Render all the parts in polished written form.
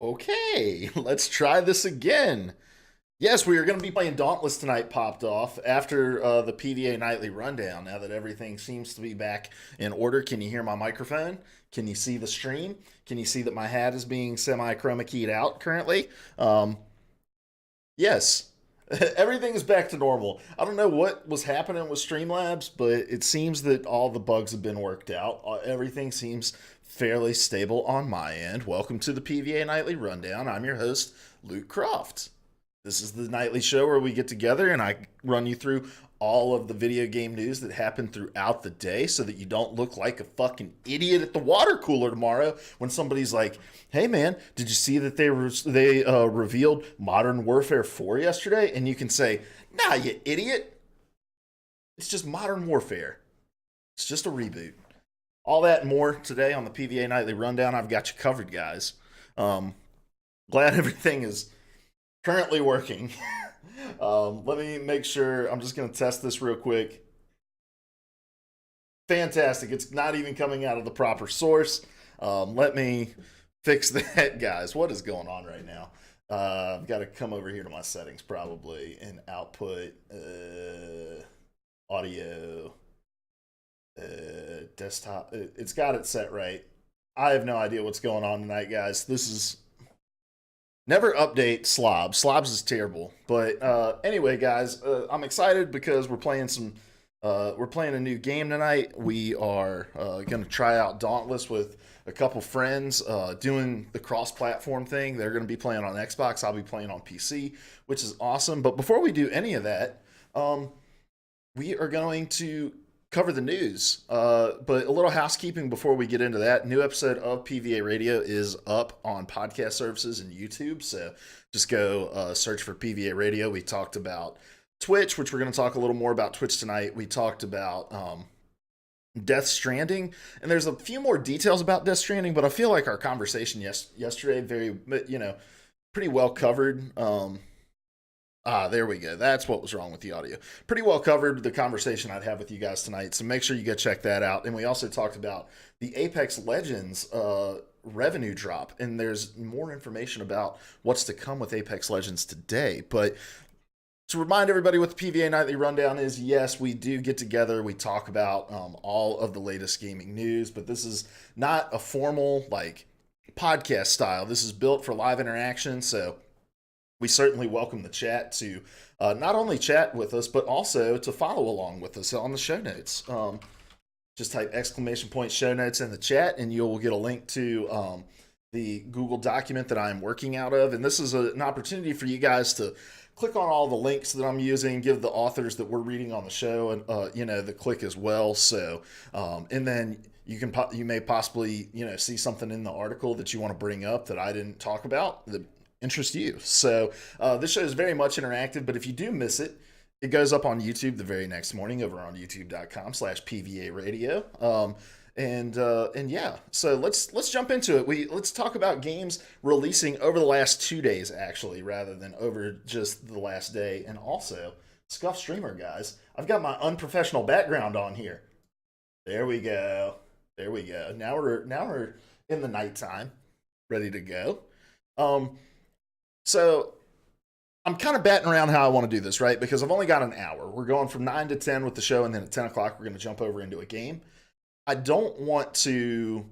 Okay, let's try this again. Yes, we are going to be playing Dauntless tonight, popped off after the PvA Nightly Rundown. Now that everything seems to be back in order, can you hear my microphone? Can you see the stream? Can you see that my hat is being semi chroma keyed out currently? Um, yes, everything is back to normal. I don't know what was happening with Streamlabs, but it seems that all the bugs have been worked out. Everything seems fairly stable on my end. Welcome to the PvA Nightly Rundown. I'm your host, Luke Croft. This is the nightly show where we get together and I run you through all of the video game news that happened throughout the day so that you don't look like a fucking idiot at the water cooler tomorrow when somebody's like, "Hey man, did you see that they revealed Modern Warfare 4 yesterday?" And you can say, "Nah, you idiot. It's just Modern Warfare. It's just a reboot." All that and more today on the PvA Nightly Rundown. I've got you covered, guys. Um, Glad everything is currently working. Let me make sure. I'm just going to test this real quick. Fantastic. It's not even coming out of the proper source. Let me fix that, guys. What is going on right now? I've got to come over here to my settings probably and output audio, desktop. It's got it set right. I have no idea what's going on tonight, guys. This is never update Slobs. Slobs is terrible. But anyway, guys, I'm excited because we're playing a new game tonight. We are going to try out Dauntless with a couple friends, doing the cross-platform thing. They're going to be playing on Xbox. I'll be playing on PC, which is awesome. But before we do any of that, we are going to cover the news. But a little housekeeping before we get into that. New episode of PvA Radio is up on podcast services and YouTube. So just go search for PvA Radio. We talked about Twitch, which we're going to talk a little more about Twitch tonight. We talked about Death Stranding, and there's a few more details about Death Stranding, but I feel like our conversation yesterday pretty well covered. There we go. That's what was wrong with the audio. Pretty well covered the conversation I'd have with you guys tonight, so make sure you go check that out. And we also talked about the Apex Legends revenue drop, and there's more information about what's to come with Apex Legends today. But to remind everybody what the PvA Nightly Rundown is, yes, we do get together. We talk about all of the latest gaming news, but this is not a formal podcast style. This is built for live interaction, so we certainly welcome the chat to not only chat with us, but also to follow along with us on the show notes. Just type !show notes in the chat, and you'll get a link to the Google document that I'm working out of. And this is an opportunity for you guys to click on all the links that I'm using, give the authors that we're reading on the show, and the click as well. So, and then you may possibly see something in the article that you want to bring up that I didn't talk about that interest you. So this show is very much interactive, but if you do miss it, it goes up on YouTube the very next morning over on youtube.com/PVA radio. And yeah, so let's jump into it. Let's talk about games releasing over the last 2 days, actually, rather than over just the last day. And also, Scuff Streamer, guys, I've got my unprofessional background on here. There we go. There we go. Now we're in the nighttime, ready to go. So I'm kind of batting around how I want to do this, right? Because I've only got an hour. We're going from 9 to 10 with the show, and then at 10 o'clock, we're going to jump over into a game. I don't want to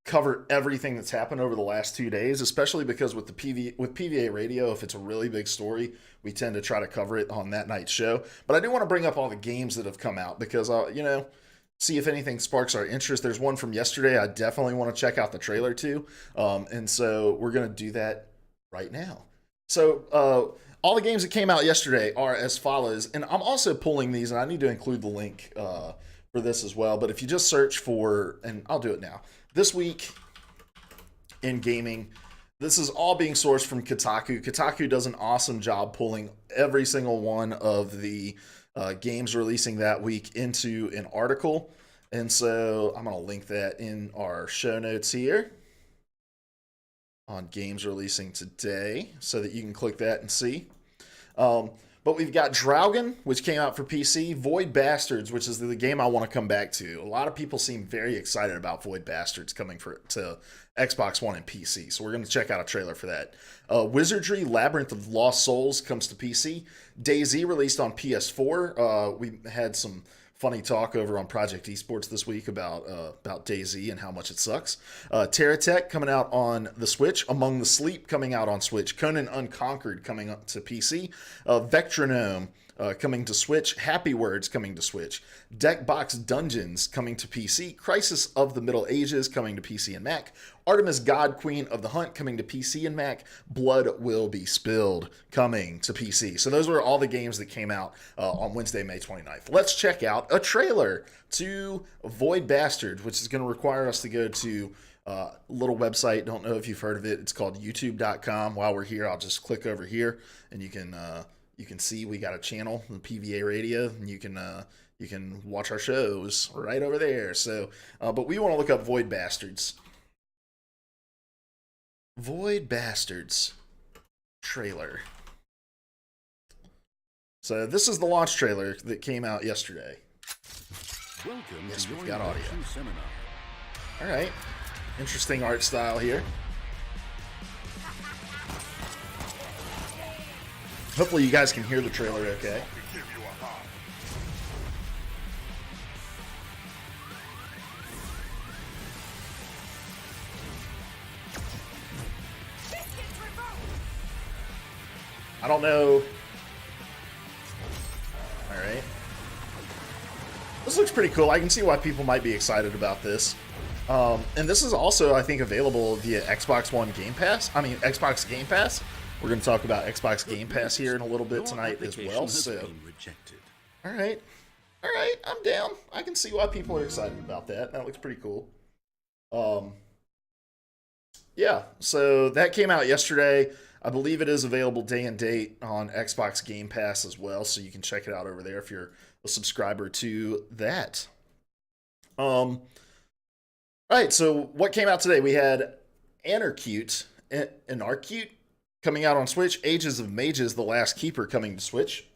cover everything that's happened over the last 2 days, especially because with PvA Radio, if it's a really big story, we tend to try to cover it on that night's show. But I do want to bring up all the games that have come out because, see if anything sparks our interest. There's one from yesterday I definitely want to check out the trailer to. And so we're going to do that right now. So all the games that came out yesterday are as follows. And I'm also pulling these, and I need to include the link for this as well. But if you just search for, and I'll do it now, This Week in Gaming, this is all being sourced from Kotaku. Kotaku does an awesome job pulling every single one of the games releasing that week into an article. And so I'm going to link that in our show notes here on games releasing today so that you can click that and see. But we've got Draugen, which came out for PC, Void Bastards, which is the game I want to come back to. A lot of people seem very excited about Void Bastards coming to Xbox One and PC, so we're going to check out a trailer for that. Wizardry Labyrinth of Lost Souls comes to PC. DayZ released on PS4. We had some funny talk over on Project Esports this week about DayZ and how much it sucks. Terratech coming out on the Switch. Among the Sleep coming out on Switch. Conan Unconquered coming up to PC. Vectronome coming to Switch. Happy Words coming to Switch. Deckbox Dungeons coming to PC. Crisis of the Middle Ages coming to PC and Mac. Artemis God Queen of the Hunt coming to PC and Mac. Blood Will Be Spilled coming to PC. So those were all the games that came out on Wednesday, May 29th. Let's check out a trailer to Void Bastards, which is going to require us to go to a little website. Don't know if you've heard of it. It's called youtube.com. While we're here, I'll just click over here and you can see we got a channel, the PvA Radio, and you can watch our shows right over there. So, but we want to look up Void Bastards. Void Bastards trailer. So this is the launch trailer that came out yesterday. Welcome yes, to we've got audio. Seminar. All right, interesting art style here. Hopefully you guys can hear the trailer okay. I don't know. All right. This looks pretty cool. I can see why people might be excited about this. And this is also, I think, available via Xbox One Game Pass. I mean, Xbox Game Pass. We're going to talk about Xbox Game Pass here in a little bit tonight as well. So, all right. I'm down. I can see why people are excited about that. That looks pretty cool. Yeah. So that came out yesterday. I believe it is available day and date on Xbox Game Pass as well, so you can check it out over there if you're a subscriber to that. All right, so what came out today? We had Anarcute coming out on Switch. Ages of Mages: The Last Keeper coming to Switch.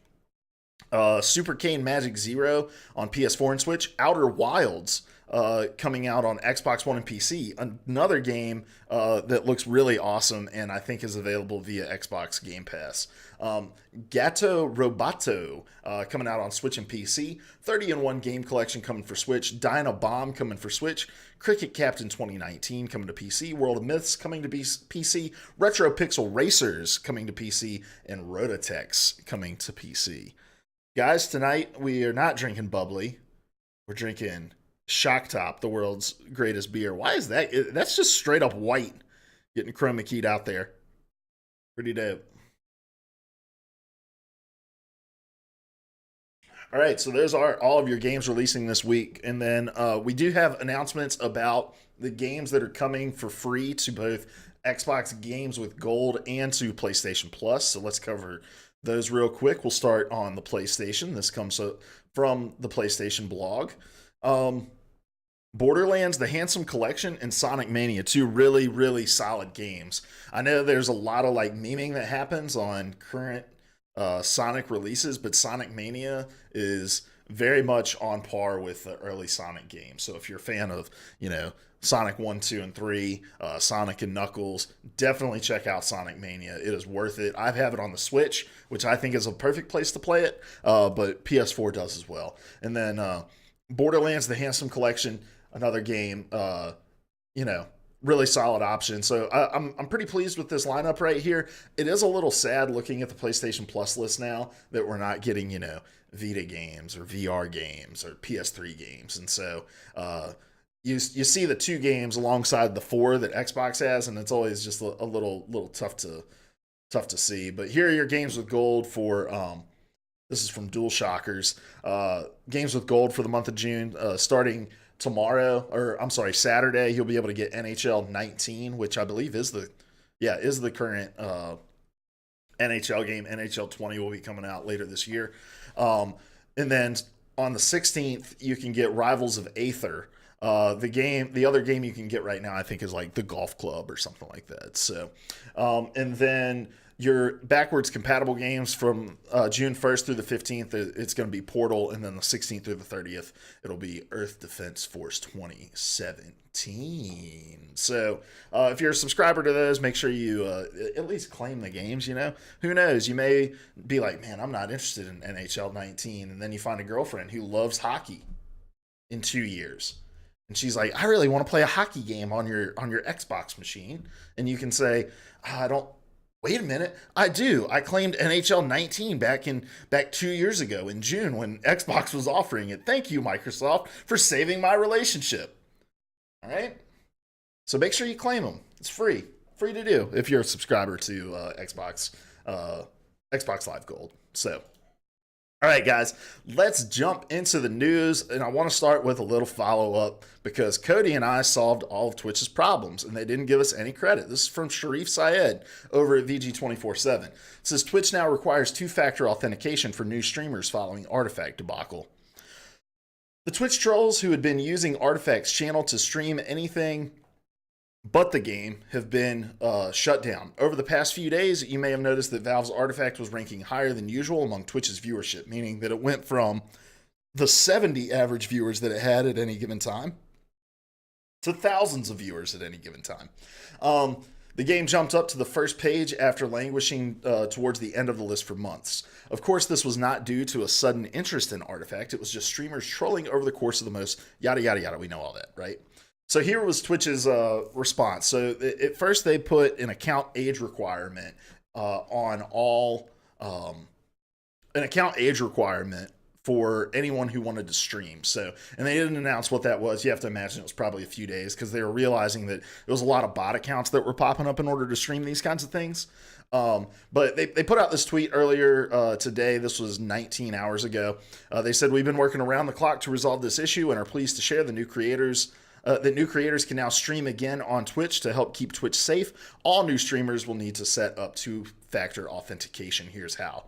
Super Cane Magic Zero on PS4 and Switch. Outer Wilds coming out on Xbox One and PC. Another game that looks really awesome and I think is available via Xbox Game Pass. Gato Roboto coming out on Switch and PC. 30-in-1 game collection coming for Switch. Dyna Bomb coming for Switch. Cricket Captain 2019 coming to PC. World of Myths coming to PC. Retro Pixel Racers coming to PC. And Rototex coming to PC. Guys, tonight we are not drinking bubbly. We're drinking Shock Top, the world's greatest beer. Why is that? That's just straight up white. Getting chroma keyed out there. Pretty dope. All right, so there's all of your games releasing this week. And then we do have announcements about the games that are coming for free to both Xbox Games with Gold and to PlayStation Plus. So let's cover those real quick. We'll start on the PlayStation. This comes from the PlayStation blog. Borderlands, The Handsome Collection, and Sonic Mania, two really, really solid games. I know there's a lot of like memeing that happens on current Sonic releases, but Sonic Mania is very much on par with the early Sonic games. So if you're a fan of, Sonic 1, 2, and 3, Sonic and Knuckles, definitely check out Sonic Mania. It is worth it. I have it on the Switch, which I think is a perfect place to play it, but PS4 does as well. And then Borderlands, The Handsome Collection, another game, really solid option. So I'm pretty pleased with this lineup right here. It is a little sad looking at the PlayStation Plus list now that we're not getting, Vita games or VR games or PS3 games. And so you see the two games alongside the four that Xbox has, and it's always just a little tough to see. But here are your games with gold for this is from Dual Shockers. Games with gold for the month of June, starting tomorrow, Saturday, you'll be able to get NHL 19, which I believe is the current NHL game. NHL 20 will be coming out later this year. And then on the 16th, you can get Rivals of Aether. The other game you can get right now, I think, is like the Golf Club or something like that. So, and then your backwards compatible games from June 1st through the 15th, it's going to be Portal, and then the 16th through the 30th, it'll be Earth Defense Force 2017. So if you're a subscriber to those, make sure you at least claim the games, you know? Who knows? You may be like, man, I'm not interested in NHL 19, and then you find a girlfriend who loves hockey in 2 years. And she's like, I really want to play a hockey game on your Xbox machine. And you can say, I don't. Wait a minute, I do. I claimed NHL 19 back 2 years ago in June when Xbox was offering it. Thank you, Microsoft, for saving my relationship. All right? So make sure you claim them. It's free. Free to do if you're a subscriber to Xbox Live Gold. So, all right, guys, let's jump into the news. And I want to start with a little follow-up because Cody and I solved all of Twitch's problems, and they didn't give us any credit. This is from Sharif Syed over at VG247. It says, Twitch now requires two-factor authentication for new streamers following Artifact debacle. The Twitch trolls who had been using Artifact's channel to stream anything but the game have been shut down. Over the past few days, you may have noticed that Valve's Artifact was ranking higher than usual among Twitch's viewership, meaning that it went from the 70 average viewers that it had at any given time to thousands of viewers at any given time. The game jumped up to the first page after languishing towards the end of the list for months. Of course, this was not due to a sudden interest in Artifact. It was just streamers trolling over the course of the most yada, yada, yada. We know all that, right? So here was Twitch's response. So at first they put an account age requirement on all, an account age requirement for anyone who wanted to stream. So, and they didn't announce what that was. You have to imagine it was probably a few days because they were realizing that there was a lot of bot accounts that were popping up in order to stream these kinds of things. But they put out this tweet earlier today. This was 19 hours ago. They said, we've been working around the clock to resolve this issue and are pleased to share the new creators that new creators can now stream again on Twitch to help keep Twitch safe. All new streamers will need to set up two-factor authentication. Here's how.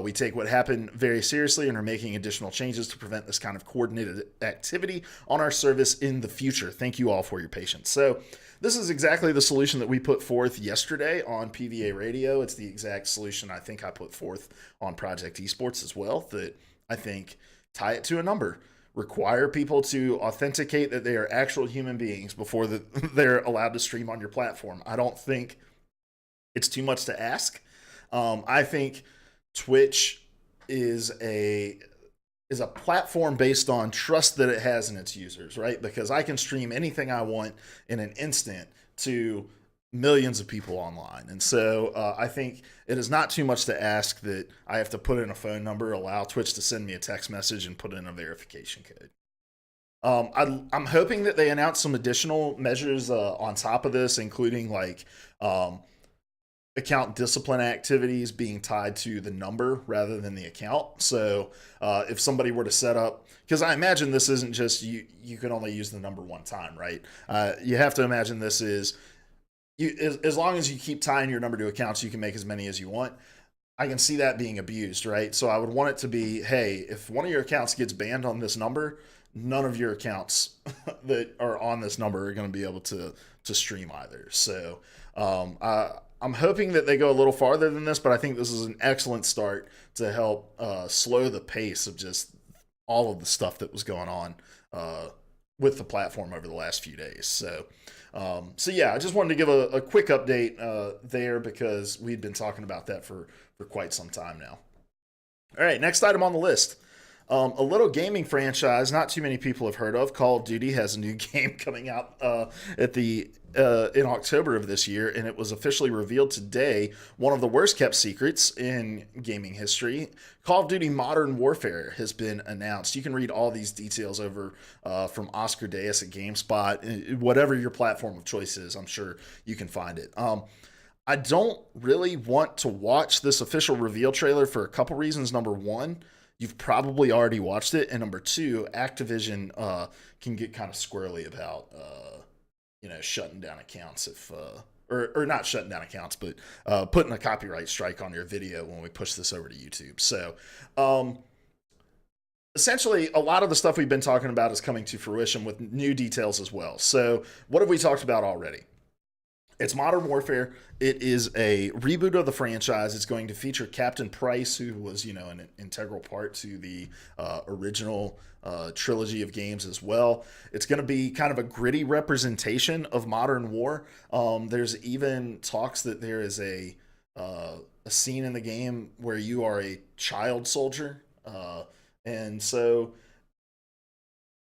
We take what happened very seriously and are making additional changes to prevent this kind of coordinated activity on our service in the future. Thank you all for your patience. So this is exactly the solution that we put forth yesterday on PvA Radio. It's the exact solution I think I put forth on Project Esports as well, that I think tie it to a number. Require people to authenticate that they are actual human beings before they're allowed to stream on your platform. I don't think it's too much to ask. I think Twitch is a platform based on trust that it has in its users, right? Because I can stream anything I want in an instant to millions of people online. And so I think it is not too much to ask that I have to put in a phone number, allow Twitch to send me a text message, and put in a verification code. I'm hoping that they announce some additional measures on top of this, including like account discipline activities being tied to the number rather than the account. So if somebody were to set up, because I imagine this isn't just you can only use the number one time, right? You have to imagine this is, as long as you keep tying your number to accounts, you can make as many as you want. I can see that being abused, right? So I would want it to be, hey, if one of your accounts gets banned on this number, none of your accounts that are on this number are going to be able to stream either. So I'm hoping that they go a little farther than this, but I think this is an excellent start to help slow the pace of just all of the stuff that was going on with the platform over the last few days. So yeah, I just wanted to give a quick update there because we'd been talking about that for quite some time now. All right, next item on the list. A little gaming franchise not too many people have heard of, Call of Duty, has a new game coming out in October of this year, and it was officially revealed today, one of the worst kept secrets in gaming history. Call of Duty Modern Warfare has been announced. You can read all these details over from Oscar Deus at GameSpot. Whatever your platform of choice is, I'm sure you can find it. I don't really want to watch this official reveal trailer for a couple reasons. Number one, you've probably already watched it. And number two, Activision can get kind of squirrely about, shutting down accounts if, or not shutting down accounts, but putting a copyright strike on your video when we push this over to YouTube. So essentially, a lot of the stuff we've been talking about is coming to fruition with new details as well. So what have we talked about already? It's Modern Warfare. It is a reboot of the franchise. It's going to feature Captain Price, who was, an integral part to the original trilogy of games as well. It's going to be kind of a gritty representation of modern war. There's even talks that there is a scene in the game where you are a child soldier, and so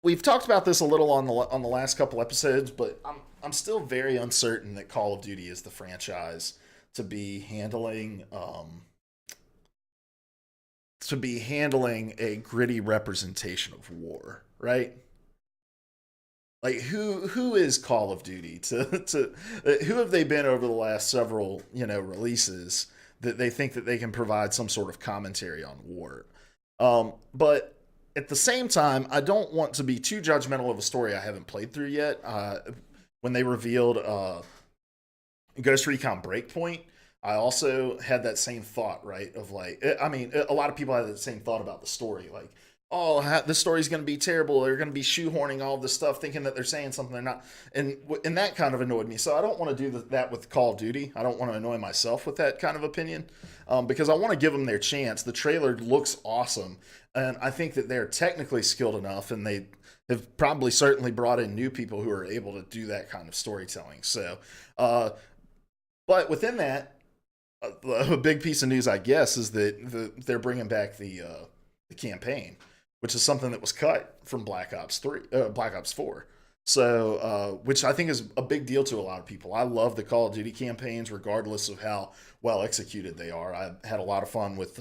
we've talked about this a little on the last couple episodes, but I'm still very uncertain that Call of Duty is the franchise to be handling a gritty representation of war, right? Like who is Call of Duty to who have they been over the last several releases that they think that they can provide some sort of commentary on war? But at the same time, I don't want to be too judgmental of a story I haven't played through yet. When they revealed Ghost Recon Breakpoint, I also had that same thought, right? Of like, I mean, a lot of people had the same thought about the story. Like, oh, this story's going to be terrible. They're going to be shoehorning all this stuff, thinking that they're saying something they're not. And that kind of annoyed me. So I don't want to do that with Call of Duty. I don't want to annoy myself with that kind of opinion, because I want to give them their chance. The trailer looks awesome. And I think that they're technically skilled enough, and they have probably certainly brought in new people who are able to do that kind of storytelling. So, but within that, a big piece of news, I guess, is that they're bringing back the campaign, which is something that was cut from Black Ops 4. So, which I think is a big deal to a lot of people. I love the Call of Duty campaigns, regardless of how well executed they are. I had a lot of fun with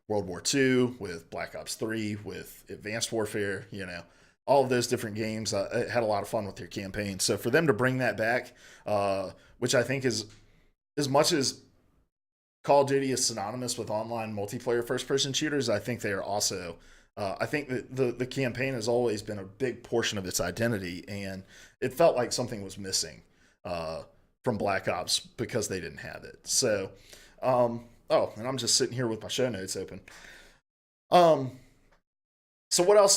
World War II, with Black Ops 3, with Advanced Warfare, all of those different games. I had a lot of fun with their campaigns. So for them to bring that back, which I think is, as much as Call of Duty is synonymous with online multiplayer first-person shooters, I think they are also. I think that the campaign has always been a big portion of its identity, and it felt like something was missing from Black Ops because they didn't have it. So, and I'm just sitting here with my show notes open. So what else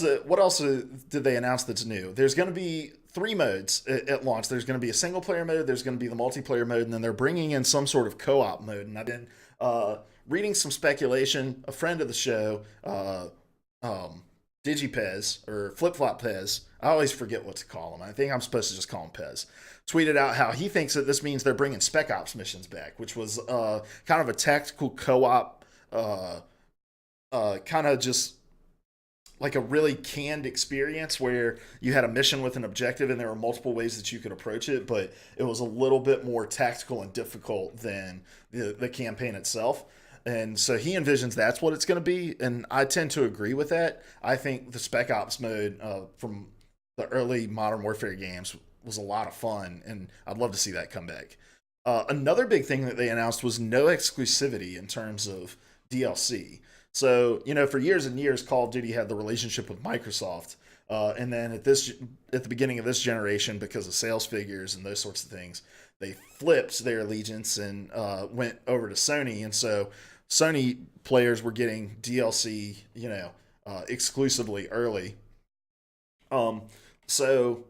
did they announce that's new? There's going to be 3 modes at launch. There's going to be a single player mode, there's going to be the multiplayer mode, and then they're bringing in some sort of co-op mode. And I've been reading some speculation. A friend of the show, DigiPez, or Flip Flop Pez, I always forget what to call him. I think I'm supposed to just call him Pez, tweeted out how he thinks that this means they're bringing Spec Ops missions back, which was kind of a tactical co-op, kind of just like a really canned experience where you had a mission with an objective and there were multiple ways that you could approach it, but it was a little bit more tactical and difficult than the campaign itself. And so he envisions that's what it's going to be, and I tend to agree with that. I think the Spec Ops mode from the early Modern Warfare games was a lot of fun, and I'd love to see that come back. Another big thing that they announced was no exclusivity in terms of DLC. So, for years and years, Call of Duty had the relationship with Microsoft, and then at the beginning of this generation, because of sales figures and those sorts of things, they flipped their allegiance and went over to Sony, and so Sony players were getting DLC, exclusively early. So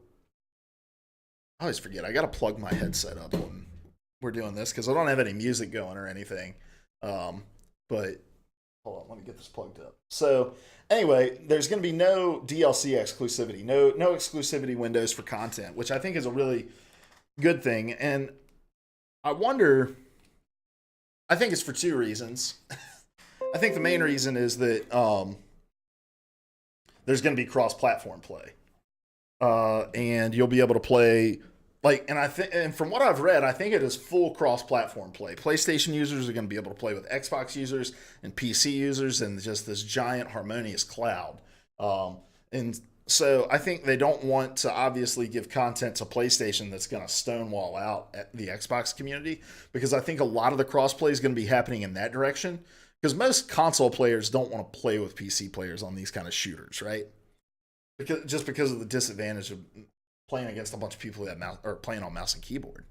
I always forget, I got to plug my headset up when we're doing this because I don't have any music going or anything. But hold on, let me get this plugged up. So anyway, there's going to be no DLC exclusivity, no exclusivity windows for content, which I think is a really good thing. And I think it's for 2 reasons. I think the main reason is that there's going to be cross-platform play, and you'll be able to play and from what I've read, I think it is full cross-platform play. PlayStation users are going to be able to play with Xbox users and PC users, and just this giant harmonious cloud. And so I think they don't want to obviously give content to PlayStation that's going to stonewall out at the Xbox community, because I think a lot of the crossplay is going to be happening in that direction, because most console players don't want to play with PC players on these kind of shooters, right? Because of the disadvantage of playing against a bunch of people that are playing on mouse and keyboard.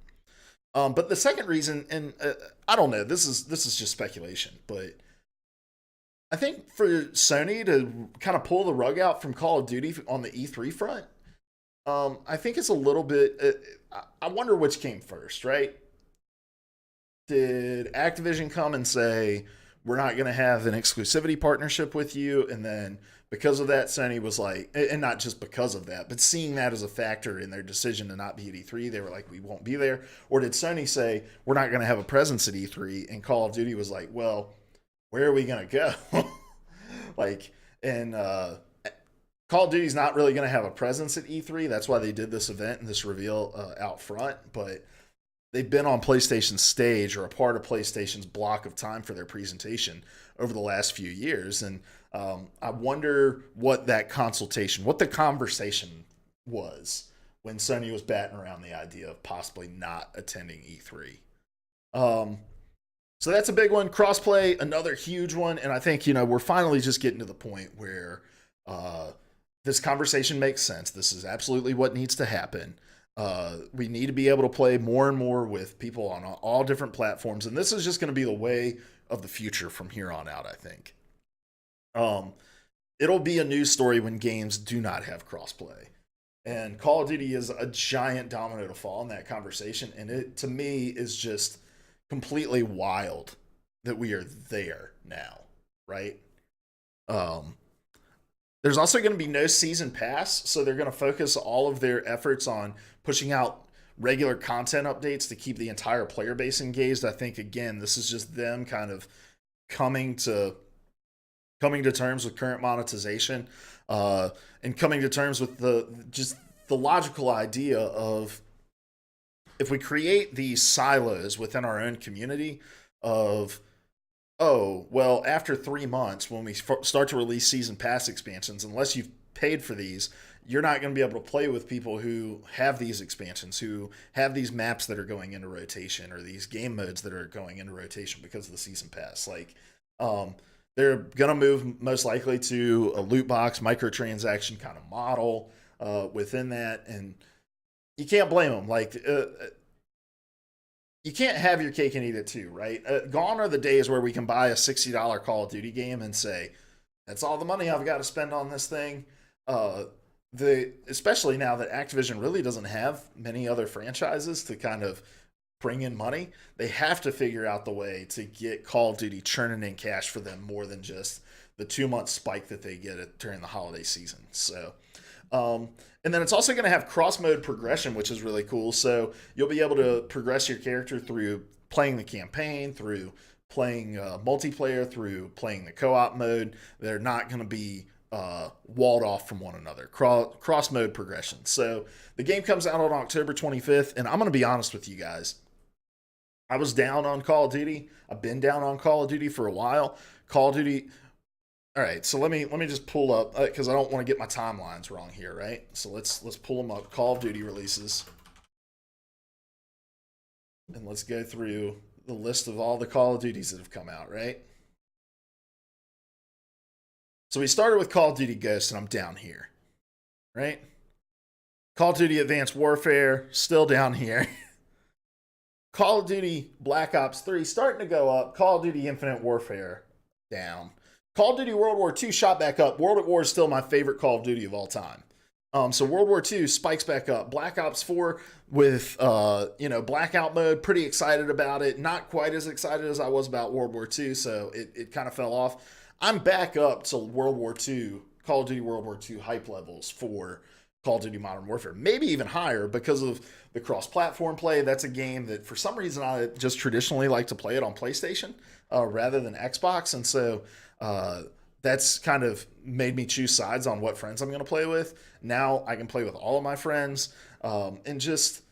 But the second reason, and I don't know, this is just speculation, but I think for Sony to kind of pull the rug out from Call of Duty on the E3 front, I think it's a little bit. I wonder which came first, right? did Activision come and say, we're not going to have an exclusivity partnership with you? And then because of that, Sony was like, and not just because of that, but seeing that as a factor in their decision to not be at E3, they were like, we won't be there. Or did Sony say, we're not going to have a presence at E3? And Call of Duty was like, well, where are we going to go? Like, and Call of Duty's not really going to have a presence at E3. That's why they did this event and this reveal out front. But they've been on PlayStation's stage or a part of PlayStation's block of time for their presentation over the last few years. And I wonder what that consultation, what the conversation was when Sony was batting around the idea of possibly not attending E3. So that's a big one. Crossplay, another huge one. And I think, we're finally just getting to the point where this conversation makes sense. This is absolutely what needs to happen. We need to be able to play more and more with people on all different platforms. And this is just going to be the way of the future from here on out, I think. It'll be a news story when games do not have crossplay. And Call of Duty is a giant domino to fall in that conversation. And it, to me, is just completely wild that we are there now, right? There's also going to be no season pass, so they're going to focus all of their efforts on pushing out regular content updates to keep the entire player base engaged. I think, again, this is just them kind of coming to terms with current monetization and coming to terms with the logical idea of, if we create these silos within our own community of, oh, well, after 3 months, when we start to release season pass expansions, unless you've paid for these, you're not going to be able to play with people who have these expansions, who have these maps that are going into rotation, or these game modes that are going into rotation because of the season pass. Like, they're going to move most likely to a loot box, microtransaction kind of model within that, and you can't blame them. Like, you can't have your cake and eat it too, right? Gone are the days where we can buy a $60 Call of Duty game and say, that's all the money I've got to spend on this thing. Especially now that Activision really doesn't have many other franchises to kind of bring in money, they have to figure out the way to get Call of Duty churning in cash for them more than just the 2-month spike that they get during the holiday season. So, and then it's also going to have cross-mode progression, which is really cool. So you'll be able to progress your character through playing the campaign, through playing multiplayer, through playing the co-op mode. They're not going to be walled off from one another. Cross-mode progression. So the game comes out on October 25th, and I'm going to be honest with you guys. I was down on Call of Duty. I've been down on Call of Duty for a while. Call of Duty... All right, so let me just pull up, because I don't want to get my timelines wrong here, right? So let's pull them up. Call of Duty releases, and let's go through the list of all the Call of Duties that have come out, right? So we started with Call of Duty Ghosts, and I'm down here, right? Call of Duty Advanced Warfare, still down here. Call of Duty Black Ops 3 starting to go up. Call of Duty Infinite Warfare down. Call of Duty World War II shot back up. World at War is still my favorite Call of Duty of all time. So World War II spikes back up. Black Ops 4 with, blackout mode. Pretty excited about it. Not quite as excited as I was about World War II, so it kind of fell off. I'm back up to World War II, Call of Duty World War II hype levels for Call of Duty Modern Warfare. Maybe even higher because of the cross-platform play. That's a game that, for some reason, I just traditionally like to play it on PlayStation rather than Xbox, and so... that's kind of made me choose sides on what friends I'm going to play with. Now I can play with all of my friends. And just,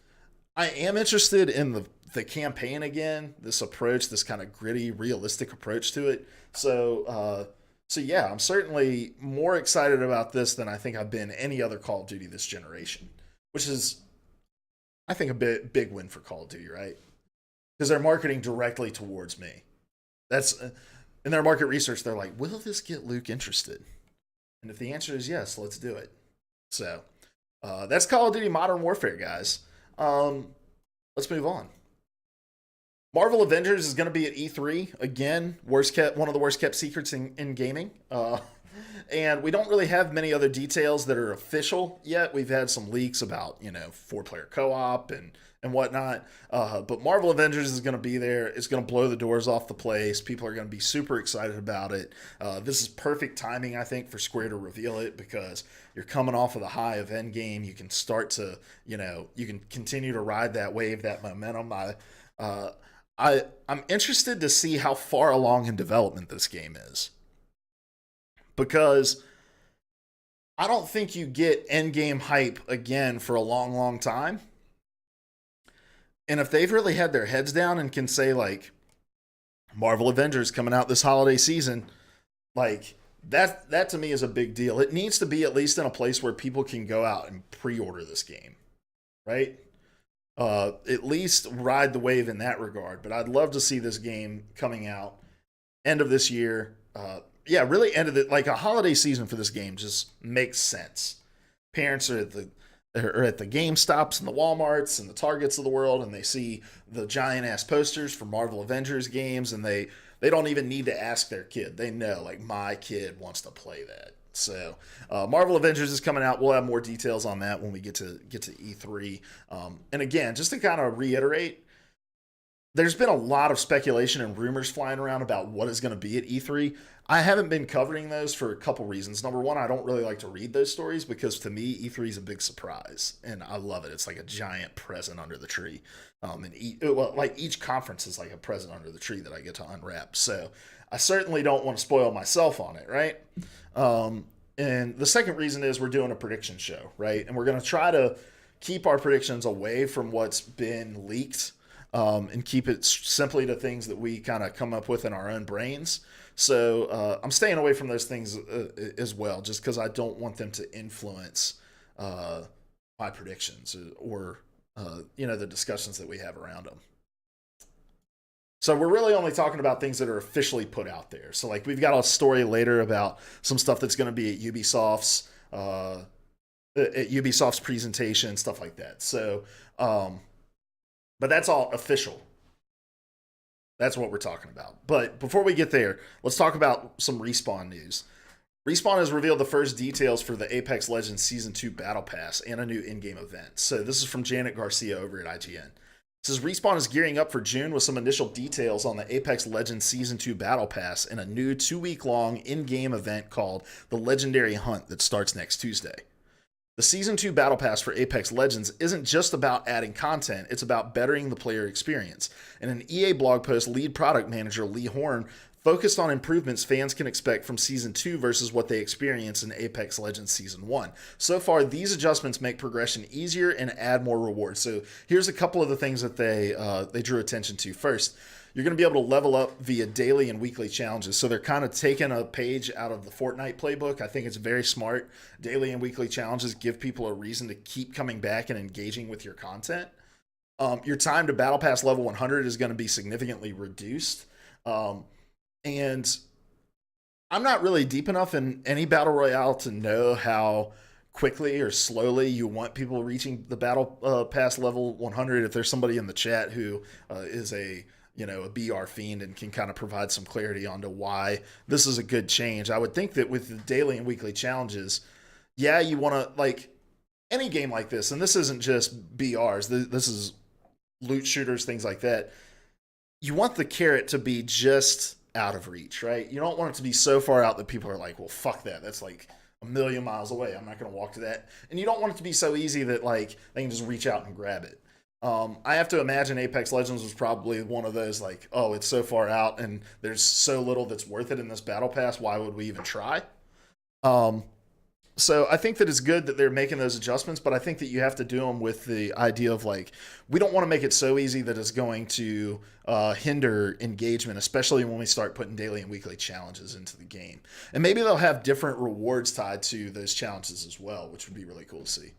I am interested in the campaign again, this approach, this kind of gritty, realistic approach to it. So yeah, I'm certainly more excited about this than I think I've been any other Call of Duty this generation, which is, I think, a big win for Call of Duty, right? Because they're marketing directly towards me. That's... in their market research, they're like, will this get Luke interested? And if the answer is yes, let's do it. So that's Call of Duty Modern Warfare, guys. Let's move on. Marvel Avengers is going to be at E3 again. One of the worst kept secrets in gaming. And we don't really have many other details that are official yet. We've had some leaks about, 4-player co-op and whatnot. But Marvel Avengers is going to be there. It's going to blow the doors off the place. People are going to be super excited about it. This is perfect timing, I think, for Square to reveal it, because you're coming off of the high of Endgame. You can start to, you can continue to ride that wave, that momentum. I'm interested to see how far along in development this game is, because I don't think you get Endgame hype again for a long, long time. And if they've really had their heads down and can say, like, Marvel Avengers coming out this holiday season, like, that to me is a big deal. It needs to be at least in a place where people can go out and pre-order this game, right? At least ride the wave in that regard. But I'd love to see this game coming out end of this year. Really end of it. Like, a holiday season for this game just makes sense. Parents are at the GameStops and the Walmarts and the Targets of the world, and they see the giant ass posters for Marvel Avengers games, and they don't even need to ask their kid. They know, like, my kid wants to play that. So Marvel Avengers is coming out. We'll have more details on that when we get to E3. And again, just to kind of reiterate, there's been a lot of speculation and rumors flying around about what is going to be at E3. I haven't been covering those for a couple reasons. Number one, I don't really like to read those stories, because to me, E3 is a big surprise, and I love it. It's like a giant present under the tree. Each conference is like a present under the tree that I get to unwrap. So I certainly don't want to spoil myself on it, right? And the second reason is we're doing a prediction show, right? And we're going to try to keep our predictions away from what's been leaked, and keep it simply to things that we kind of come up with in our own brains. So I'm staying away from those things as well, just because I don't want them to influence my predictions or the discussions that we have around them. So we're really only talking about things that are officially put out there. So, like, we've got a story later about some stuff that's going to be at Ubisoft's presentation, stuff like that. So, but that's all official. That's what we're talking about. But before we get there, let's talk about some Respawn news. Respawn has revealed the first details for the Apex Legends Season 2 Battle Pass and a new in-game event. So this is from Janet Garcia over at IGN. It says Respawn is gearing up for June with some initial details on the Apex Legends Season 2 Battle Pass and a new 2-week-long in-game event called the Legendary Hunt that starts next Tuesday. The Season 2 Battle Pass for Apex Legends isn't just about adding content, it's about bettering the player experience. In an EA blog post, lead product manager Lee Horn focused on improvements fans can expect from Season 2 versus what they experienced in Apex Legends Season 1. So far, these adjustments make progression easier and add more rewards. So here's a couple of the things that they drew attention to. First, you're going to be able to level up via daily and weekly challenges. So they're kind of taking a page out of the Fortnite playbook. I think it's very smart. Daily and weekly challenges give people a reason to keep coming back and engaging with your content. Your time to Battle Pass level 100 is going to be significantly reduced. And I'm not really deep enough in any Battle Royale to know how quickly or slowly you want people reaching the Battle Pass level 100. If there's somebody in the chat who is a BR fiend and can kind of provide some clarity onto why this is a good change. I would think that with the daily and weekly challenges, you want to, like, any game like this, and this isn't just BRs, this is loot shooters, things like that. You want the carrot to be just out of reach, right? You don't want it to be so far out that people are like, well, fuck that. That's like a million miles away. I'm not going to walk to that. And you don't want it to be so easy that, like, they can just reach out and grab it. I have to imagine Apex Legends was probably one of those, like, oh, it's so far out and there's so little that's worth it in this battle pass. Why would we even try? So I think that it's good that they're making those adjustments, but I think that you have to do them with the idea of, like, we don't want to make it so easy that it's going to hinder engagement, especially when we start putting daily and weekly challenges into the game. And maybe they'll have different rewards tied to those challenges as well, which would be really cool to see.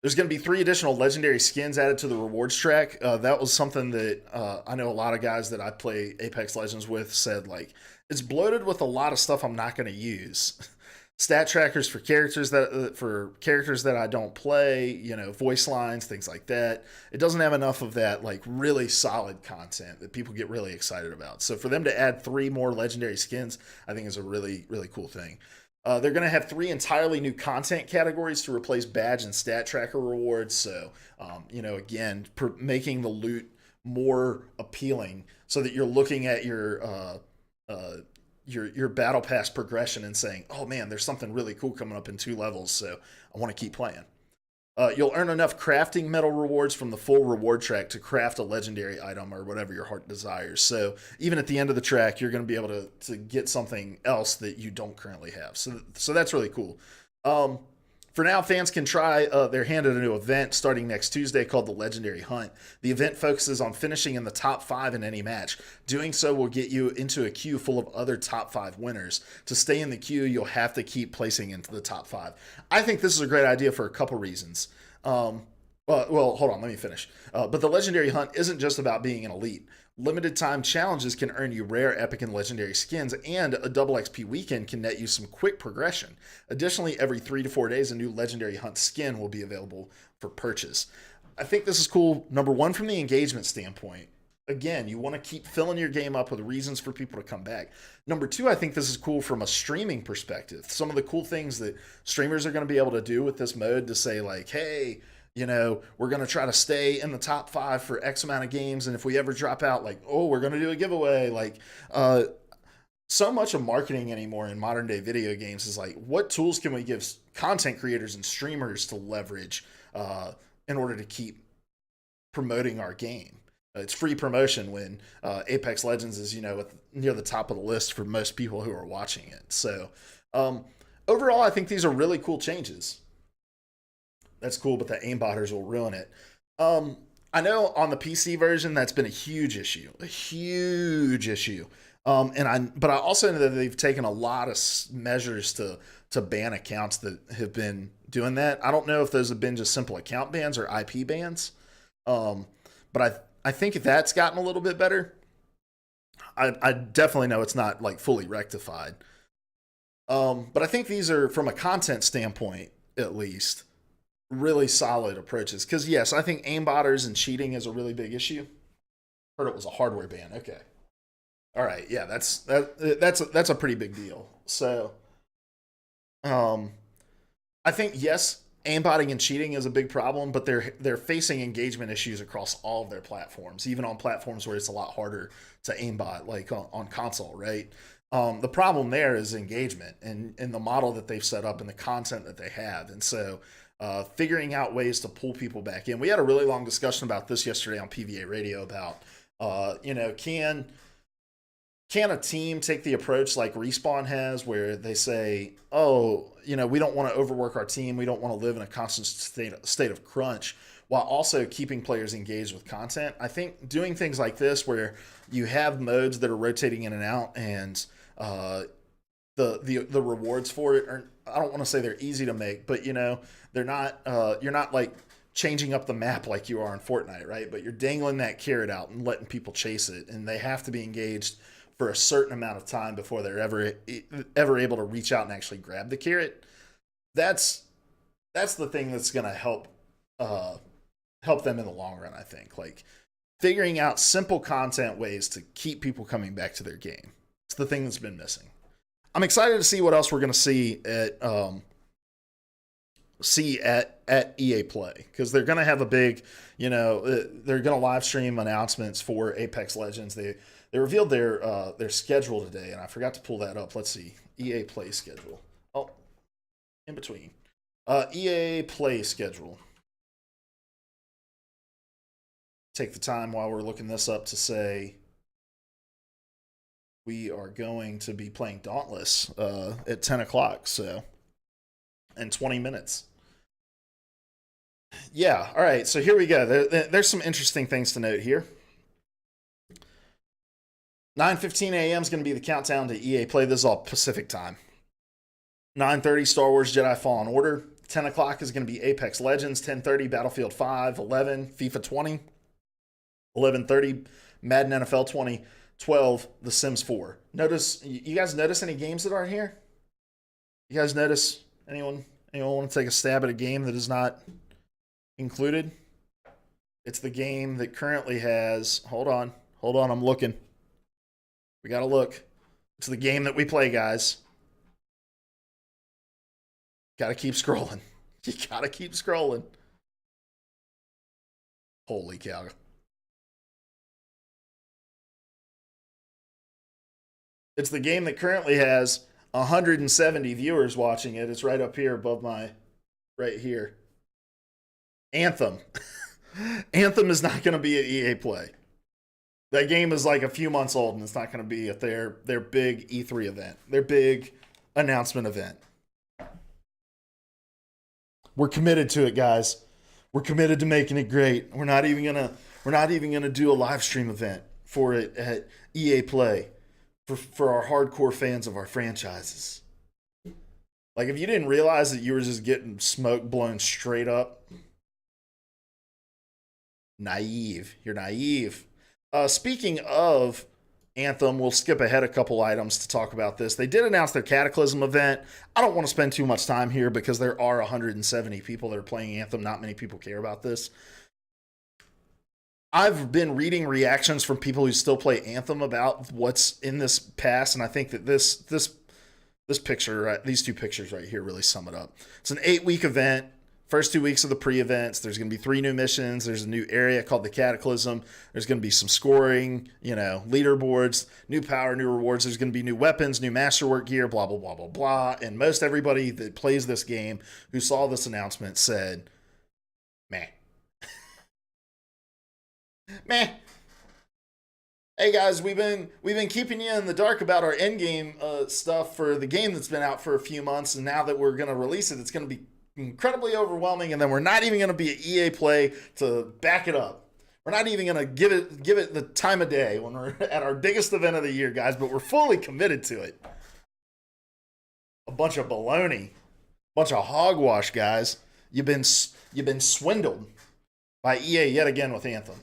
There's going to be 3 additional legendary skins added to the rewards track. That was something that I know a lot of guys that I play Apex Legends with said, like, it's bloated with a lot of stuff I'm not going to use. stat trackers for characters that I don't play, you know, voice lines, things like that. It doesn't have enough of that like really solid content that people get really excited about. So for them to add 3 more legendary skins, I think is a really really cool thing. They're going to have 3 entirely new content categories to replace badge and stat tracker rewards. So, you know, again, making the loot more appealing, so that you're looking at your battle pass progression and saying, "Oh man, there's something really cool coming up in 2 levels, so I want to keep playing." You'll earn enough crafting metal rewards from the full reward track to craft a legendary item or whatever your heart desires. So even at the end of the track, you're going to be able to get something else that you don't currently have. So that's really cool. For now, fans can try their hand at a new event starting next Tuesday called the Legendary Hunt. The event focuses on finishing in the top 5 in any match. Doing so will get you into a queue full of other top 5 winners. To stay in the queue, you'll have to keep placing into the top 5. I think this is a great idea for a couple reasons. Well, hold on, let me finish. But the Legendary Hunt isn't just about being an elite. Limited time challenges can earn you rare, epic, and legendary skins, and a double XP weekend can net you some quick progression. Additionally, every 3 to 4 days, a new Legendary Hunt skin will be available for purchase. I think this is cool, number one, from the engagement standpoint. Again, you want to keep filling your game up with reasons for people to come back. Number two, I think this is cool from a streaming perspective. Some of the cool things that streamers are going to be able to do with this mode to say, like, hey, you know, we're going to try to stay in the top 5 for X amount of games. And if we ever drop out, like, oh, we're going to do a giveaway. Like, so much of marketing anymore in modern day video games is like, what tools can we give content creators and streamers to leverage in order to keep promoting our game? It's free promotion when Apex Legends is, you know, near the top of the list for most people who are watching it. So overall, I think these are really cool changes. That's cool, but the aimbotters will ruin it. I know on the PC version that's been a huge issue, but I also know that they've taken a lot of measures to ban accounts that have been doing that. I don't know if those have been just simple account bans or IP bans, but I think that's gotten a little bit better. I definitely know it's not like fully rectified, but I think these are, from a content standpoint at least, really solid approaches. Because yes, I think aimbotters and cheating is a really big issue. Heard it was a hardware ban. Okay, all right, yeah, that's a pretty big deal. So, I think yes, aimbotting and cheating is a big problem, but they're facing engagement issues across all of their platforms, even on platforms where it's a lot harder to aimbot, like on console, right? The problem there is engagement and the model that they've set up and the content that they have, and so figuring out ways to pull people back in. We had a really long discussion about this yesterday on PvA Radio about, you know, can a team take the approach like Respawn has, where they say, oh, you know, we don't want to overwork our team, we don't want to live in a constant state of crunch, while also keeping players engaged with content. I think doing things like this, where you have modes that are rotating in and out, and the rewards for it are, I don't want to say they're easy to make, but you know, they're not, you're not like changing up the map like you are in Fortnite, right? But you're dangling that carrot out and letting people chase it, and they have to be engaged for a certain amount of time before they're ever able to reach out and actually grab the carrot. That's the thing that's going to help them in the long run, I think. Like, figuring out simple content ways to keep people coming back to their game. It's the thing that's been missing. I'm excited to see what else we're going to see at EA Play, because they're going to have a big, you know, they're going to live stream announcements for Apex Legends. They revealed their schedule today, and I forgot to pull that up. Let's see, EA Play schedule. Oh, in between, EA Play schedule. Take the time while we're looking this up to say we are going to be playing Dauntless at 10 o'clock, so in 20 minutes. Yeah, all right, so here we go. There's some interesting things to note here. 9:15 a.m. is going to be the countdown to EA Play. This is all Pacific time. 9:30, Star Wars Jedi Fallen Order. 10 o'clock is going to be Apex Legends. 10:30, Battlefield 5. 11, FIFA 20. 11:30, Madden NFL 20. 12, The Sims 4. You guys notice any games that aren't here? You guys notice? Anyone want to take a stab at a game that is not included? It's the game that currently has. Hold on, I'm looking. We gotta look. It's the game that we play, guys. Gotta keep scrolling. You gotta keep scrolling. Holy cow. It's the game that currently has 170 viewers watching it. It's right up here above my, right here. Anthem. Anthem is not going to be at EA Play. That game is like a few months old, and it's not going to be at their big E3 event, their big announcement event. We're committed to it, guys. We're committed to making it great. We're not even gonna do a live stream event for it at EA Play for our hardcore fans of our franchises. Like, if you didn't realize that you were just getting smoke blown straight up, naive. You're naive. Speaking of Anthem, we'll skip ahead a couple items to talk about this. They did announce their Cataclysm event. I don't want to spend too much time here because there are 170 people that are playing Anthem. Not many people care about this. I've been reading reactions from people who still play Anthem about what's in this pass, and I think that this picture, these two pictures right here, really sum it up. It's an 8-week event. First 2 weeks of the pre-events, there's going to be 3 new missions. There's a new area called the Cataclysm. There's going to be some scoring, leaderboards, new power, new rewards. There's going to be new weapons, new masterwork gear, blah, blah, blah, blah, blah. And most everybody that plays this game who saw this announcement said, meh. Meh. Hey guys, we've been keeping you in the dark about our endgame stuff for the game that's been out for a few months, and now that we're going to release it, it's going to be incredibly overwhelming, and then we're not even going to be at EA Play to back it up. We're not even going to give it the time of day when we're at our biggest event of the year, guys, but we're fully committed to it. A bunch of baloney. Bunch of hogwash, guys. You've been swindled by EA yet again with Anthem.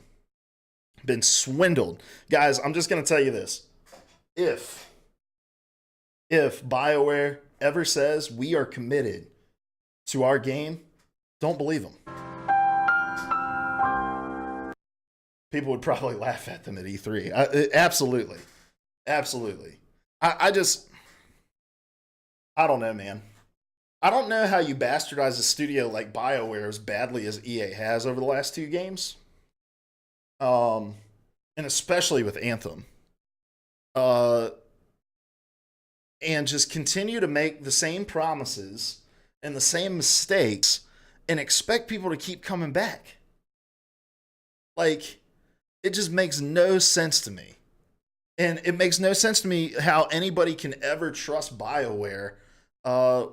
Been swindled. Guys, I'm just going to tell you this. If Bioware ever says we are committed to our game, don't believe them. People would probably laugh at them at E3. Absolutely. I don't know, man. I don't know how you bastardize a studio like BioWare as badly as EA has over the last 2 games. And especially with Anthem. And just continue to make the same promises and the same mistakes and expect people to keep coming back. Like, it just makes no sense to me. And it makes no sense to me how anybody can ever trust BioWare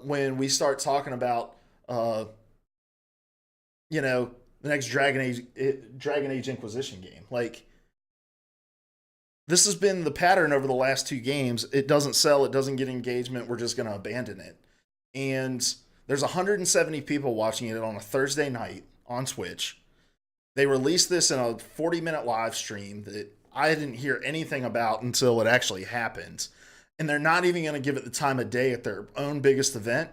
when we start talking about, the next Dragon Age Inquisition game. Like, this has been the pattern over the last 2 games. It doesn't sell, it doesn't get engagement, we're just going to abandon it. And there's 170 people watching it on a Thursday night on Twitch. They released this in a 40-minute live stream that I didn't hear anything about until it actually happened. And they're not even going to give it the time of day at their own biggest event.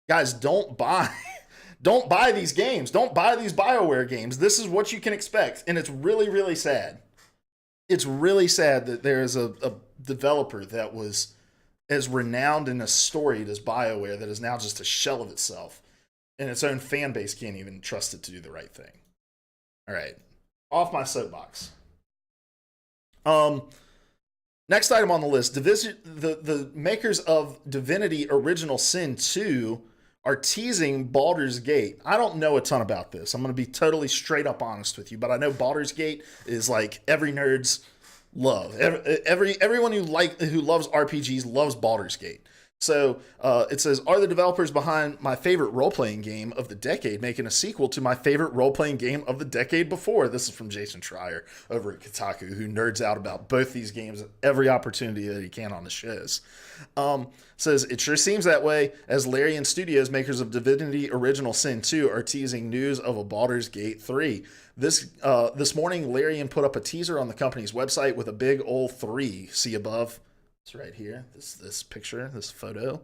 Guys, don't buy these games. Don't buy these BioWare games. This is what you can expect. And it's really, really sad. It's really sad that there is a developer that was as renowned and as storied as BioWare that is now just a shell of itself. And its own fan base can't even trust it to do the right thing. All right. Off my soapbox. Next item on the list. The makers of Divinity Original Sin 2 are teasing Baldur's Gate. I don't know a ton about this. I'm going to be totally straight up honest with you, but I know Baldur's Gate is like every nerd's love. Everyone who loves RPGs loves Baldur's Gate. So it says, are the developers behind my favorite role-playing game of the decade making a sequel to my favorite role-playing game of the decade before? This is from Jason Schreier over at Kotaku, who nerds out about both these games at every opportunity that he can on the shows. Says, it sure seems that way, as Larian Studios, makers of Divinity Original Sin 2, are teasing news of a Baldur's Gate 3. This morning, Larian put up a teaser on the company's website with a big old 3, see above, It's right here. This picture, this photo,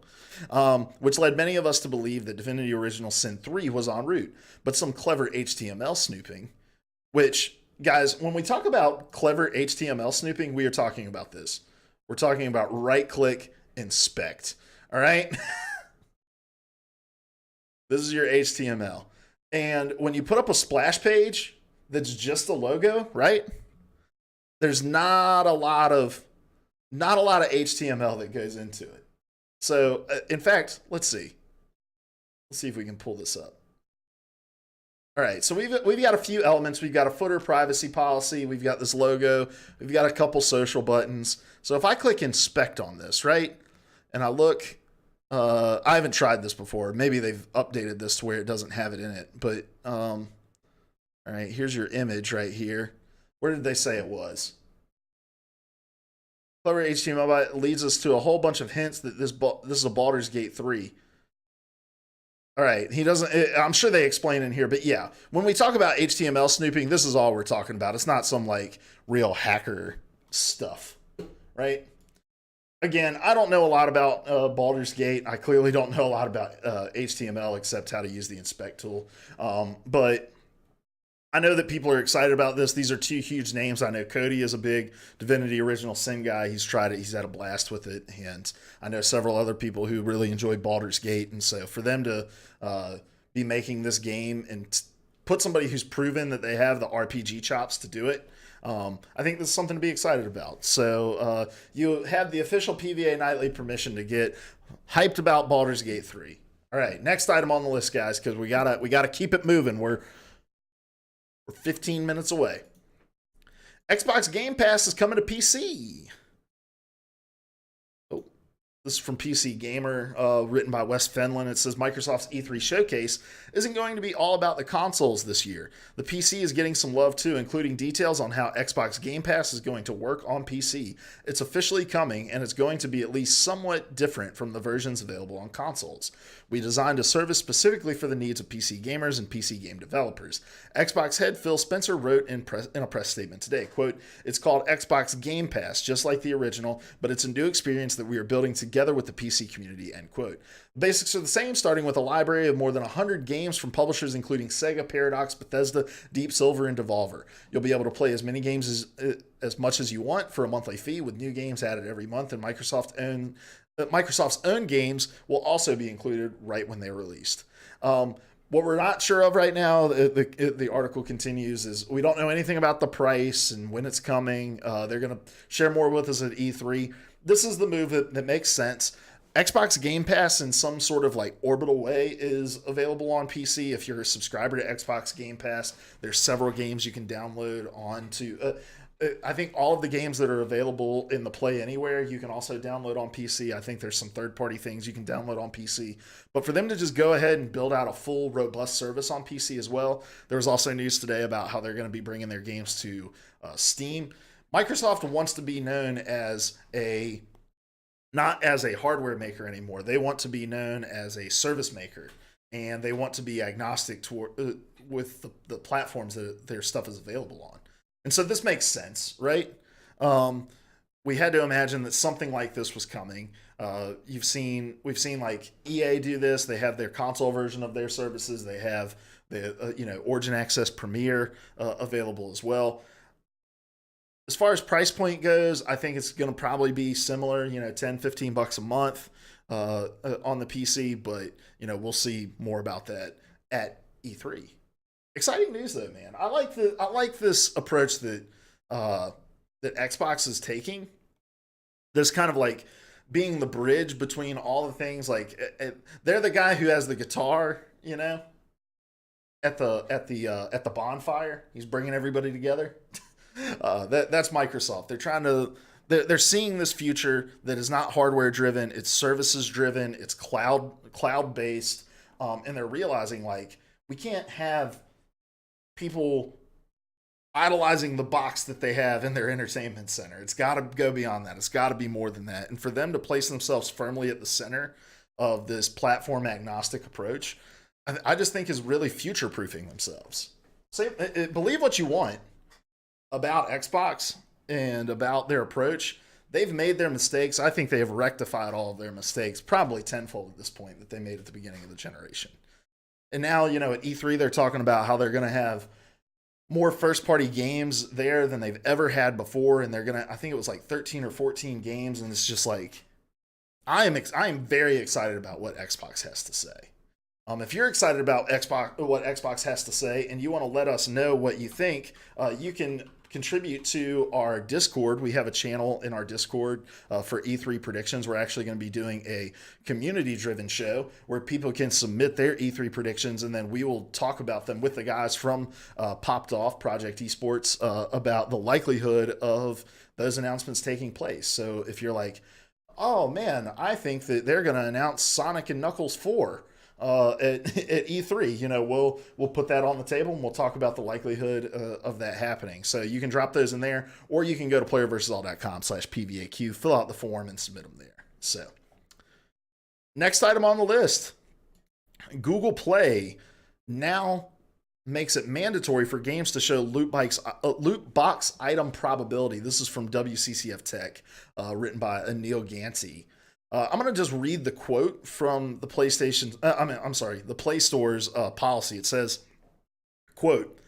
which led many of us to believe that Divinity Original Sin 3 was en route. But some clever HTML snooping, which, guys, when we talk about clever HTML snooping, we are talking about this. We're talking about right-click, inspect. All right? This is your HTML. And when you put up a splash page that's just a logo, right? There's not a lot of HTML that goes into it. So, in fact, let's see. Let's see if we can pull this up. All right, so we've got a few elements. We've got a footer privacy policy. We've got this logo. We've got a couple social buttons. So if I click inspect on this, right, and I look, I haven't tried this before. Maybe they've updated this to where it doesn't have it in it. But all right, here's your image right here. Where did they say it was? Clever HTML leads us to a whole bunch of hints that this is a Baldur's Gate 3. All right, he doesn't. I'm sure they explain in here, but yeah, when we talk about HTML snooping, this is all we're talking about. It's not some like real hacker stuff, right? Again, I don't know a lot about Baldur's Gate. I clearly don't know a lot about HTML except how to use the inspect tool. But I know that people are excited about this. These are two huge names. I know Cody is a big Divinity Original Sin guy. He's tried it. He's had a blast with it. And I know several other people who really enjoy Baldur's Gate. And so for them to be making this game and put somebody who's proven that they have the RPG chops to do it, I think this is something to be excited about. So you have the official PvA Nightly permission to get hyped about Baldur's Gate 3. All right, next item on the list, guys, because we gotta keep it moving. We're 15 minutes away. Xbox Game Pass is coming to PC. Oh, this is from PC Gamer, written by Wes Fenlon. It says Microsoft's E3 showcase isn't going to be all about the consoles this year. The PC is getting some love too, including details on how Xbox Game Pass is going to work on PC. It's officially coming, and it's going to be at least somewhat different from the versions available on consoles. We designed a service specifically for the needs of PC gamers and PC game developers. Xbox head Phil Spencer wrote in a press statement today, quote, "It's called Xbox Game Pass, just like the original, but it's a new experience that we are building together with the PC community," end quote. The basics are the same, starting with a library of more than 100 games from publishers including Sega, Paradox, Bethesda, Deep Silver, and Devolver. You'll be able to play as many games as much as you want for a monthly fee, with new games added every month, and Microsoft's own games will also be included right when they're released. What we're not sure of right now, the article continues, is we don't know anything about the price and when it's coming. They're going to share more with us at E3. This is the move that makes sense. Xbox Game Pass in some sort of like orbital way is available on PC. If you're a subscriber to Xbox Game Pass, there's several games you can download onto. I think all of the games that are available in the Play Anywhere, you can also download on PC. I think there's some third-party things you can download on PC. But for them to just go ahead and build out a full, robust service on PC as well, there was also news today about how they're going to be bringing their games to Steam. Microsoft wants to be known as not as a hardware maker anymore. They want to be known as a service maker, and they want to be agnostic with the platforms that their stuff is available on. And so this makes sense, right? We had to imagine that something like this was coming. We've seen like EA do this. They have their console version of their services. They have the Origin Access Premier available as well. As far as price point goes, I think it's going to probably be similar, $10-15 a month on the PC, but we'll see more about that at E3. Exciting news though, man. I like this approach that Xbox is taking. There's kind of like being the bridge between all the things. Like they're the guy who has the guitar, at the bonfire. He's bringing everybody together. That's Microsoft. They're seeing this future that is not hardware driven. It's services driven. It's cloud based, and they're realizing like we can't have people idolizing the box that they have in their entertainment center. It's got to go beyond that. It's got to be more than that. And for them to place themselves firmly at the center of this platform agnostic approach, I just think is really future proofing themselves. Believe what you want about Xbox and about their approach. they've made their mistakes. I think they have rectified all of their mistakes, probably tenfold at this point, that they made at the beginning of the generation. And now, you know, at E3, they're talking about how they're going to have more first party games there than they've ever had before. And they're going to, I think it was like 13 or 14 games. And it's just like, I am very excited about what Xbox has to say. If you're excited about what Xbox has to say, and you want to let us know what you think, you can contribute to our Discord. We have a channel in our Discord for E3 predictions. We're actually going to be doing a community-driven show where people can submit their E3 predictions, and then we will talk about them with the guys from Popped Off Project Esports about the likelihood of those announcements taking place. So if you're like, oh man, I think that they're going to announce Sonic and Knuckles 4 at E3, you know, we'll put that on the table and we'll talk about the likelihood of that happening. So you can drop those in there, or you can go to playerversusall.com/PVAQ, fill out the form and submit them there. So next item on the list, Google Play now makes it mandatory for games to show loot box item probability. This is from WCCF Tech, written by Anil Ganti. I'm going to just read the quote from the PlayStation. The Play Store's policy. It says, quote,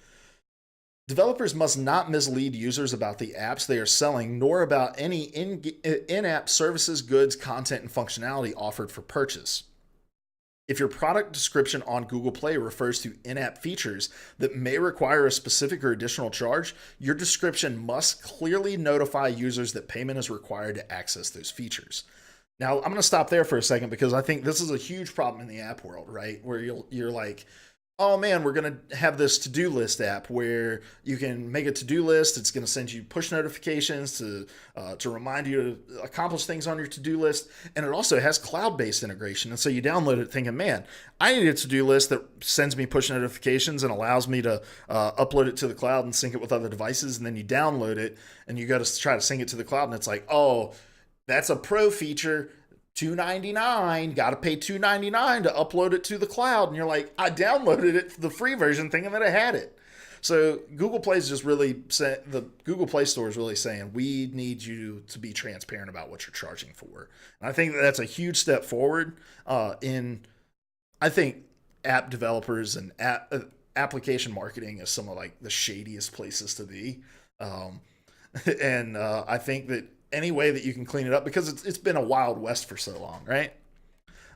developers must not mislead users about the apps they are selling, nor about any in-app services, goods, content, and functionality offered for purchase. If your product description on Google Play refers to in-app features that may require a specific or additional charge, your description must clearly notify users that payment is required to access those features. Now, I'm going to stop there for a second because I think this is a huge problem in the app world, right? Where you're like, oh man, we're going to have this to-do list app where you can make a to-do list. It's going to send you push notifications to remind you to accomplish things on your to-do list. And it also has cloud-based integration. And so you download it thinking, man, I need a to-do list that sends me push notifications and allows me to upload it to the cloud and sync it with other devices. And then you download it and you go to try to sync it to the cloud and it's like, oh, that's a pro feature, $299, got to pay $299 to upload it to the cloud. And you're like, I downloaded it, the free version, thinking that I had it. So Google Play is just really, the Google Play Store is really saying, we need you to be transparent about what you're charging for. And I think that's a huge step forward in, I think, app developers and application marketing is some of like the shadiest places to be. And I think that any way that you can clean it up, because it's been a wild west for so long, right?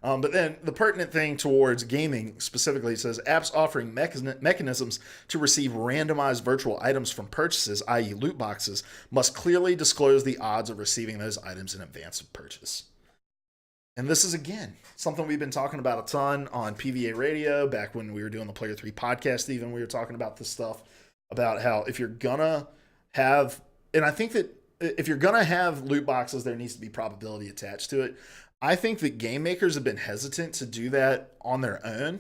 But then the pertinent thing towards gaming specifically says apps offering mechanisms to receive randomized virtual items from purchases, i.e. loot boxes, must clearly disclose the odds of receiving those items in advance of purchase. And this is, again, something we've been talking about a ton on PvA Radio, back when we were doing the Player 3 podcast even, we were talking about this stuff, about how if you're gonna have, and I think that if you're going to have loot boxes, there needs to be probability attached to it. I think that game makers have been hesitant to do that on their own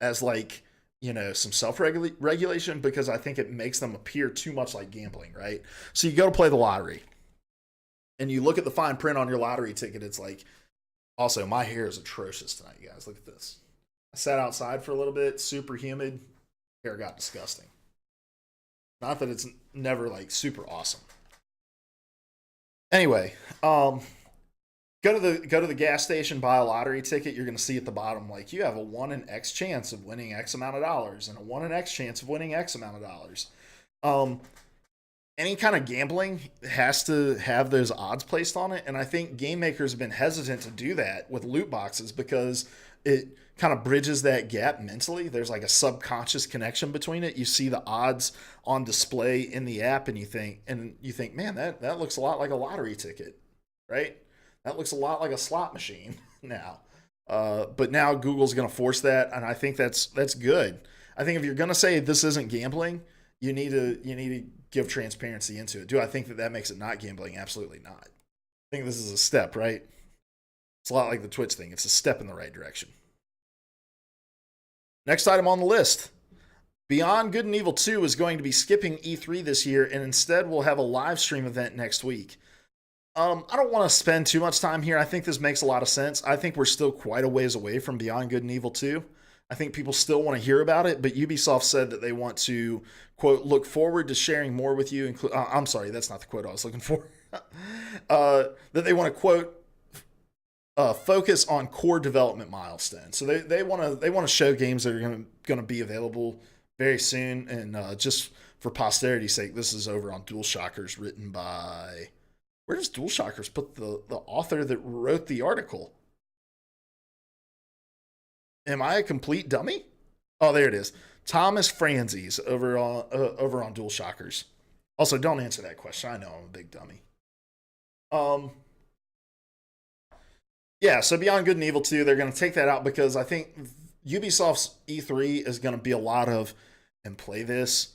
as like, you know, some self-regulation, because I think it makes them appear too much like gambling, right? So you go to play the lottery and you look at the fine print on your lottery ticket. It's like, also, my hair is atrocious tonight, guys. Look at this. I sat outside for a little bit, super humid. Hair got disgusting. Not that it's never like super awesome. Anyway, go to the gas station, buy a lottery ticket. You're going to see at the bottom, like, you have a 1 in X chance of winning X amount of dollars and a 1 in X chance of winning X amount of dollars. Any kind of gambling has to have those odds placed on it. And I think game makers have been hesitant to do that with loot boxes because it kind of bridges that gap mentally. There's like a subconscious connection between it. You see the odds on display in the app and you think, man, that looks a lot like a lottery ticket, right? That looks a lot like a slot machine now. But now Google's going to force that. And I think that's good. I think if you're going to say this isn't gambling, you need to give transparency into it. Do I think that makes it not gambling? Absolutely not. I think this is a step, right? It's a lot like the Twitch thing. It's a step in the right direction. Next item on the list. Beyond Good and Evil 2 is going to be skipping E3 this year, and instead we'll have a live stream event next week. I don't want to spend too much time here. I think this makes a lot of sense. I think we're still quite a ways away from Beyond Good and Evil 2. I think people still want to hear about it, but Ubisoft said that they want to, quote, look forward to sharing more with you. I'm sorry, that's not the quote I was looking for. That they want to, quote, focus on core development milestones. So they want to show games that are going to be available very soon. And just for posterity's sake, this is over on DualShockers, written by... Where does DualShockers put the author that wrote the article? Am I a complete dummy? Oh, there it is. Thomas Franzese over on DualShockers. Also, don't answer that question. I know I'm a big dummy. Yeah, so Beyond Good and Evil 2, they're going to take that out because I think Ubisoft's E3 is going to be a lot of, and play this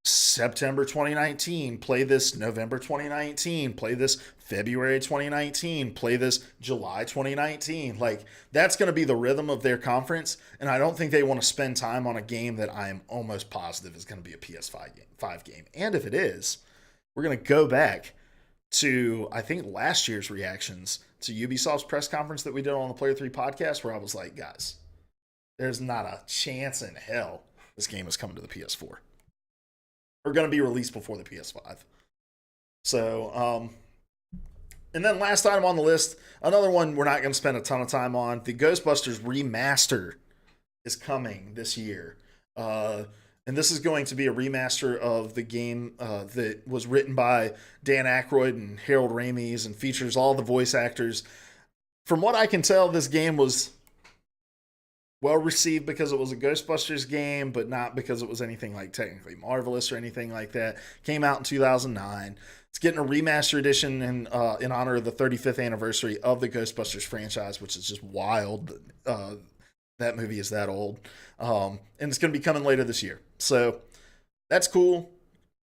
September 2019, play this November 2019, play this February 2019, play this July 2019. Like, that's going to be the rhythm of their conference, and I don't think they want to spend time on a game that I am almost positive is going to be a PS5 game. And if it is, we're going to go back to, I think, last year's reactions to Ubisoft's press conference that we did on the Player 3 podcast, where I was like, guys, there's not a chance in hell this game is coming to the PS4. Or going to be released before the PS5. So, and then last item on the list, another one we're not going to spend a ton of time on. The Ghostbusters remaster is coming this year. And this is going to be a remaster of the game that was written by Dan Aykroyd and Harold Ramis and features all the voice actors. From what I can tell, this game was well received because it was a Ghostbusters game, but not because it was anything like technically marvelous or anything like that. Came out in 2009. It's getting a remaster edition in honor of the 35th anniversary of the Ghostbusters franchise, which is just wild. That movie is that old. And it's going to be coming later this year. So that's cool.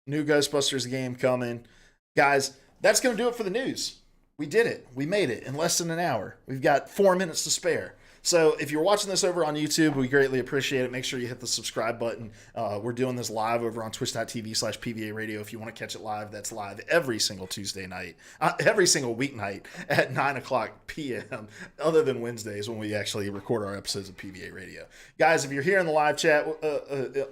New Ghostbusters game coming. Guys, that's going to do it for the news. We did it. We made it in less than an hour. We've got 4 minutes to spare. So if you're watching this over on YouTube, we greatly appreciate it. Make sure you hit the subscribe button. We're doing this live over on twitch.tv/PvA Radio. If you want to catch it live, that's live every single Tuesday night, every single weeknight at 9 o'clock p.m., other than Wednesdays when we actually record our episodes of PvA Radio. Guys, if you're here in the live chat,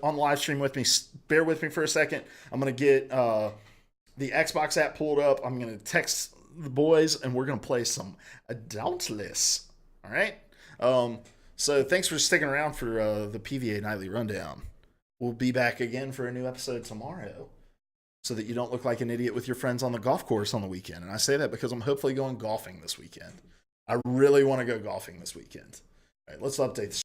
on the live stream with me, bear with me for a second. I'm going to get the Xbox app pulled up. I'm going to text the boys, and we're going to play some Dauntless. All right? So thanks for sticking around for the PvA Nightly Rundown. We'll be back again for a new episode tomorrow so that you don't look like an idiot with your friends on the golf course on the weekend. And I say that because I'm hopefully going golfing this weekend. I really want to go golfing this weekend. All right, let's update the